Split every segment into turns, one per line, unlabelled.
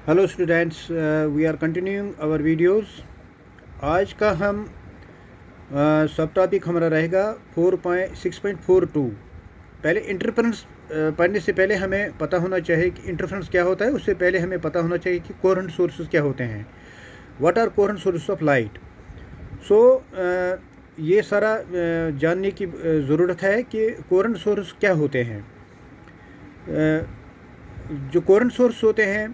Hello students, we are continuing our videos. आज का हम सब टॉपिक हमारा रहेगा 4.6.42। पहले इंटरफेरेंस पढ़ने से पहले हमें पता होना चाहिए कि इंटरफेरेंस क्या होता है। उससे पहले हमें पता होना चाहिए कि कोहेरेंट सोर्सेज क्या होते हैं। What are coherent sources of light. So ये सारा जानने की ज़रूरत है कि कोहेरेंट सोर्स क्या होते हैं। जो कोहेरेंट सोर्स होते हैं,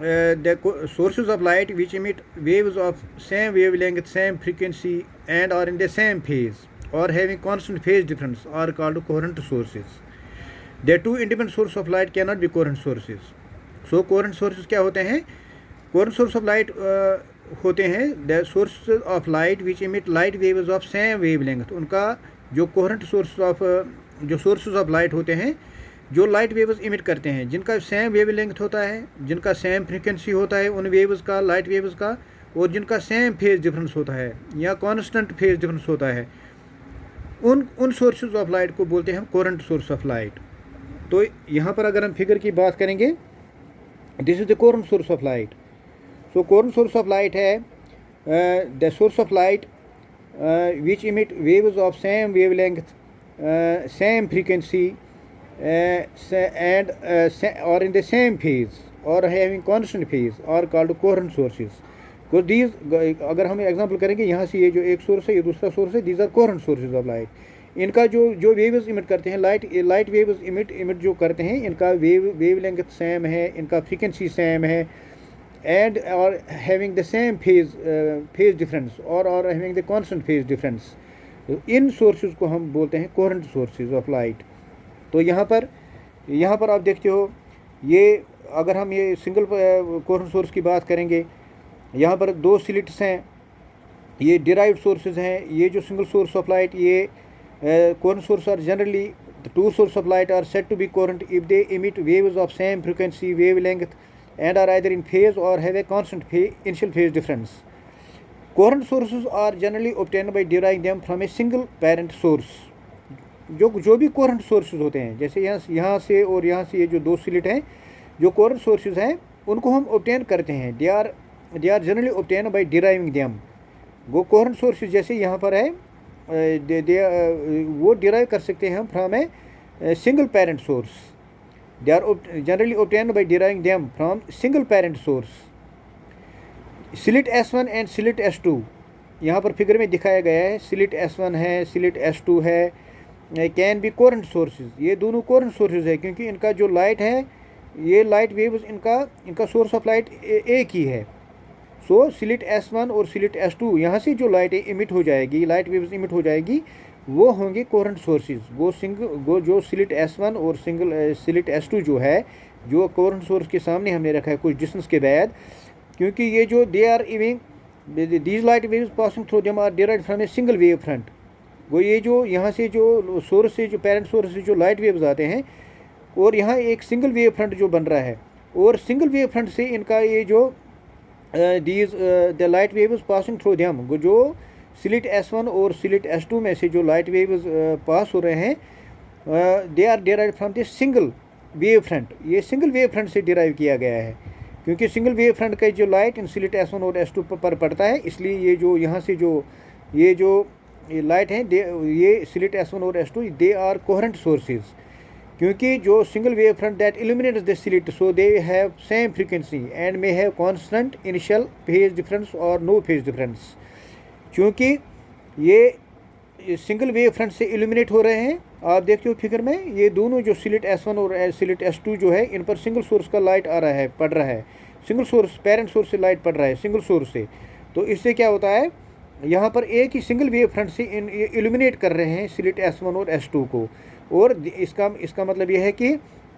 the sources of light which emit waves of same wavelength, same frequency and are in the same phase or having constant phase difference are called coherent sources. The two independent sources of light cannot be coherent sources. So coherent sources क्या होते हैं? Coherent source of light होते हैं the sources of light which emit light waves of same wavelength. उनका जो coherent sources of जो sources of light होते हैं जो लाइट वेव्स इमिट करते हैं, जिनका सेम वेव लेंथ होता है, जिनका सेम फ्रीक्वेंसी होता है उन वेव्स का, लाइट वेव्स का, और जिनका सेम फेज डिफरेंस होता है या कांस्टेंट फेज डिफरेंस होता है, उन सोर्सेज ऑफ लाइट को बोलते हैं कोहेरेंट सोर्स ऑफ लाइट। तो यहाँ पर अगर हम फिगर की बात करेंगे, this is the coherent source of light. So coherent source of light है the source of light which emit waves of same wave length, same frequency and or in the same phase or having constant phase are called coherent sources. Because these, अगर हम example करेंगे, यहाँ से ये जो एक source है, ये दूसरा सोर्स है, these are coherent sources of light. इनका जो वेव्स इमिट करते हैं, लाइट वेव्स इमिट जो करते हैं, इनका वेव लेंथ सेम है, इनका फ्रीक्वेंसी सेम है, एंड और having the same phase difference और having the constant phase difference. इन सोर्सेज को हम बोलते हैं कोहेरेंट सोर्सेज ऑफ लाइट। तो यहाँ पर आप देखते हो, ये अगर हम ये सिंगल कोहेरेंट सोर्स की बात करेंगे, यहाँ पर दो स्लिट्स हैं, ये डिराइव्ड सोर्सेज हैं। ये जो सिंगल सोर्स ऑफ लाइट, ये coherent source are generally the two source of light are said to be coherent if they emit waves of same frequency, wave length and are either in phase और have a constant initial phase difference. Coherent sources are generally obtained by deriving them from a single parent source. जो भी coherent sources होते हैं, जैसे यहाँ से और यहाँ से ये जो दो स्लिट हैं, जो कोहेरेंट सोर्सेज हैं, उनको हम ऑब्टेन करते हैं। They are generally obtain by deriving them. वो कोहेरेंट सोर्सेज जैसे यहाँ पर है, वो डिराइव कर सकते हैं हम from a single parent source. They are generally obtain by deriving them from single parent source. Slit S1 and slit S2 यहाँ पर फिगर में दिखाया गया है। स्लिट S1 है, स्लिट S2 है, कैन बी कोहेरेंट सोर्सेज। ये दोनों कोहेरेंट सोर्सेज है क्योंकि इनका जो लाइट है, ये लाइट वेव्स, इनका सोर्स ऑफ लाइट एक ही है। सो स्लिट S1 और स्लिट S2, यहाँ से जो लाइट इमिट हो जाएगी, लाइट वेव्स इमिट हो जाएगी, वो होंगे कोहेरेंट सोर्सेज। वो जो स्लिट S1 और स्लिट S2 जो है, जो कोहेरेंट सोर्स के सामने हमने रखा है कुछ डिस्टेंस के बाद, क्योंकि ये जो they are giving these light waves passing through them are derived from a single wave front. वो ये जो यहाँ से जो सोर्स से, जो पेरेंट सोर्स से जो लाइट वेव्स आते हैं, और यहाँ एक सिंगल वेव फ्रंट जो बन रहा है, और सिंगल वेव फ्रंट से इनका ये जो these the light waves passing through them, जो स्लिट S1 और स्लिट S2 में से जो लाइट वेव्स पास हो रहे हैं, they are derived from the single wave front. ये सिंगल वेव फ्रंट से डिराइव किया गया है क्योंकि सिंगल वेव फ्रंट का जो लाइट इन स्लिट S1 और S2 पर पड़ता है, इसलिए ये जो यहाँ से ये लाइट हैं, ये स्लिट S1 और S2, they are coherent sources. क्योंकि जो single wave front that illuminates the slit, so they have same frequency and may have constant initial phase difference और नो फेज डिफरेंस। क्योंकि ये सिंगल वेव फ्रंट से illuminate हो रहे हैं, आप देखते हो फिगर में, ये दोनों जो स्लिट S1 और स्लिट S2 जो है, इन पर सिंगल सोर्स का लाइट आ रहा है, पड़ रहा है, सिंगल सोर्स पेरेंट सोर्स से लाइट पड़ रहा है, सिंगल सोर्स से। तो इससे क्या होता है, यहाँ पर एक ही सिंगल वेव फ्रंट से इल्यूमिनेट कर रहे हैं स्लिट S1 और S2 को। और इसका मतलब यह है कि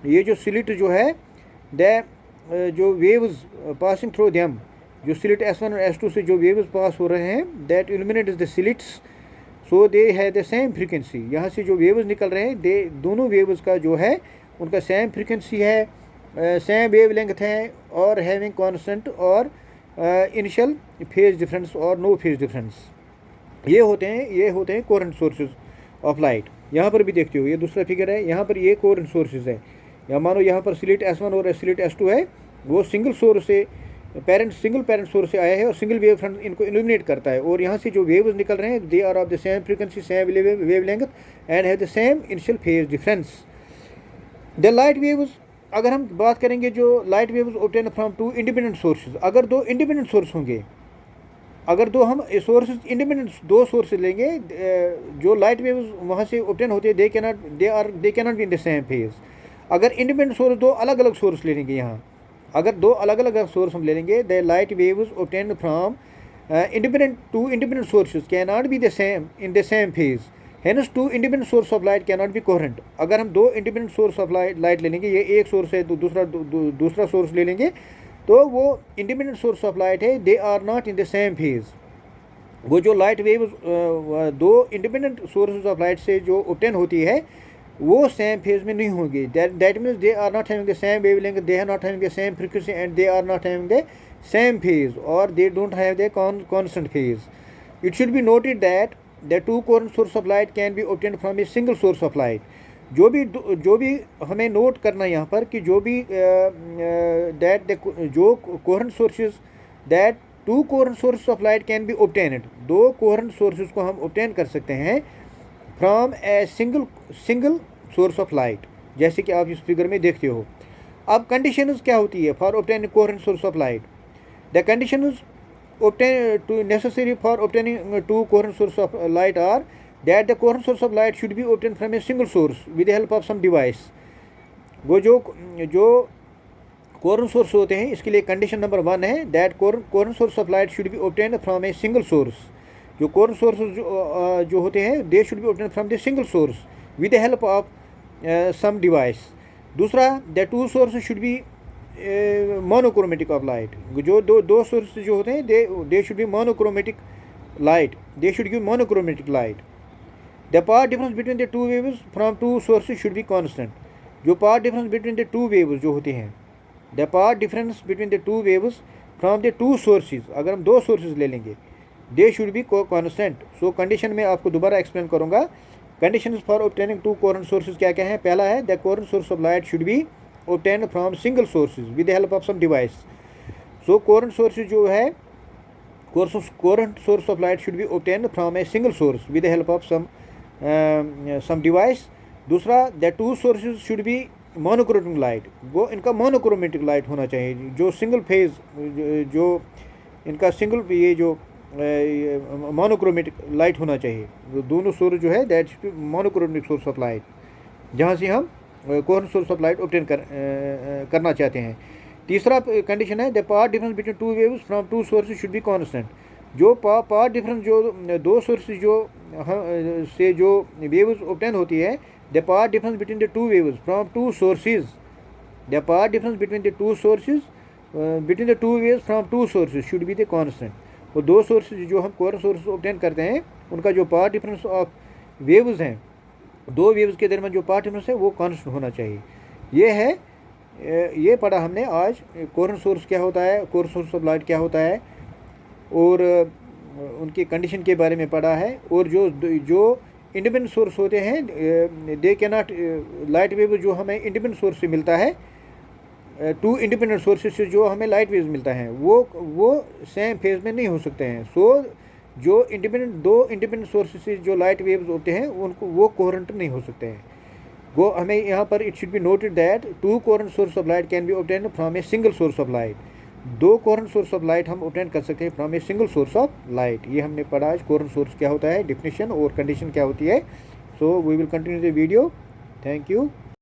ये जो स्लिट जो है, जो वेव्स पासिंग थ्रू देम, जो स्लिट S1 और S2 से जो वेव्स पास हो रहे हैं, that illuminates the slits, so they have the same frequency. यहाँ से जो वेव्स निकल रहे हैं, दोनों वेव्स का जो है, उनका सेम फ्रीक्वेंसी है, सेम वेव लेंथ है, और हैविंग कॉन्स्टेंट और इनिशियल फेज डिफरेंस और नो फेज डिफरेंस। ये होते हैं कोहेरेंट सोर्सेज ऑफ लाइट। यहाँ पर भी देखते हो, ये दूसरा फिगर है, यहाँ पर ये कोहेरेंट सोर्सेज है। या मानो यहाँ पर स्लिट S1 और स्लिट S2 है, वो सिंगल सोर्स से सिंगल पेरेंट सोर्स से आया है और सिंगल वेव फ्रंट इनको इल्यूमिनेट करता है, और यहाँ से जो वेव्स निकल रहे हैं they are of the same frequency, same wave length and have the same initial phase difference. The light waves, अगर हम बात करेंगे जो light waves obtain from two independent sources, अगर दो इंडिपेंडेंट सोर्स होंगे, अगर दो हम सोर्सेज इंडिपेंडेंट दो सोर्सेज लेंगे, जो लाइट वेव्स वहाँ से ऑब्टेन होते हैं they cannot be in the same phase. अगर इंडिपेंडेंट सोर्स दो अलग अलग सोर्स ले लेंगे, यहाँ अगर दो अलग अलग सोर्स हम ले लेंगे, the light waves obtain from independent sources cannot be the same in the same phase, hence two independent source of light cannot be coherent. अगर हम दो इंडिपेंडेंट सोर्स ऑफ लाइट ले लेंगे, ये एक सोर्स है तो दूसरा सोर्स ले लेंगे, तो वो इंडिपेंडेंट सोर्स ऑफ लाइट है, they are not in the same phase. वो जो लाइट वेव्स दो इंडिपेंडेंट सोर्सेज ऑफ लाइट से जो ऑब्टेन होती है वो सेम फेज में नहीं होंगी। That means they are not having the same wavelength, they are not having the same frequency and they are not having the same phase, और they don't have the constant phase. It should be noted that the two coherent source of light can be obtained from a single source of light. जो भी हमें note करना है यहाँ पर कि जो भी जो coherent sources that to coherent source of light can be obtained, दो कोहेरेंट सोर्सेज को हम ऑब्टेन कर सकते हैं from a single source of light, जैसे कि आप इस फिगर में देखते हो। अब कंडीशंस क्या होती है for obtaining coherent source of light? The conditions necessary for obtaining two coherent source of light are that the coherent source of light should be obtained from a single source with the help of some device। वो जो coherent source होते हैं इसके लिए condition number 1 है that coherent source of light should be obtained from a single source। जो coherent sources जो होते हैं they should be obtained from the single source with the help of some device। दूसरा the two sources should be monochromatic of light. जो दो source जो होते हैं they should be monochromatic light, they should give monochromatic light. The path difference between the two waves from two sources should be constant. जो path difference between the two waves जो होते हैं, the path difference between the two waves from the two sources, अगर हम दो sources ले लेंगे, they should be constant. So condition में आपको दोबारा एक्सप्लेन करूँगा। Condition for obtaining to coherent sources क्या क्या है? पहला है the coherent source of light should be obtained from single sources with the help of some device। so coherent sources जो है coherent source of light should be obtained from a single source with the help of some device। दूसरा the two sources should be monochromatic light, वो इनका monochromatic light होना चाहिए, जो single phase जो इनका single ये जो monochromatic light होना चाहिए। दोनों सोर्स जो है that should be monochromatic source of light, जहाँ से हम coherent source of light obtain करना चाहते हैं। तीसरा कंडीशन है the path difference between two waves from two sources should be constant. जो पाथ डिफरेंस जो दो सोर्सेज जो से जो वेव्स ऑब्टेन होती है, the path difference between the two waves from two sources, the path difference between the two sources between the two waves from two sources should be the constant. वो दो sources जो हम coherent source obtain करते हैं उनका जो path difference of waves हैं, दो वेव्स के दरमियान जो पाथ डिफरेंस है वो कांस्टेंट होना चाहिए। ये है, ये पढ़ा हमने आज कोहेरेंट सोर्स क्या होता है, कोहेरेंट सोर्स ऑफ लाइट क्या होता है, और उनकी कंडीशन के बारे में पढ़ा है। और जो इंडिपेंडेंट सोर्स होते हैं they can not, light wave जो हमें इंडिपेंडेंट सोर्स से मिलता है, टू इंडिपेंडेंट सोर्सेज से जो हमें लाइट वेव्स मिलता है वो सेम फेज में नहीं हो सकते हैं। सो जो दो इंडिपेंडेंट सोर्सेज से जो लाइट वेव्स होते हैं उनको वो कोहेरेंट नहीं हो सकते हैं। वो हमें यहाँ पर it should be noted that to coherent source of light can be obtained from a single source of light. दो कोहेरेंट सोर्स ऑफ लाइट हम ऑब्टेन कर सकते हैं from a single source of light. ये हमने पढ़ा आज कोहेरेंट सोर्स क्या होता है, डेफिनेशन और कंडीशन क्या होती है। So we will continue the video. Thank you.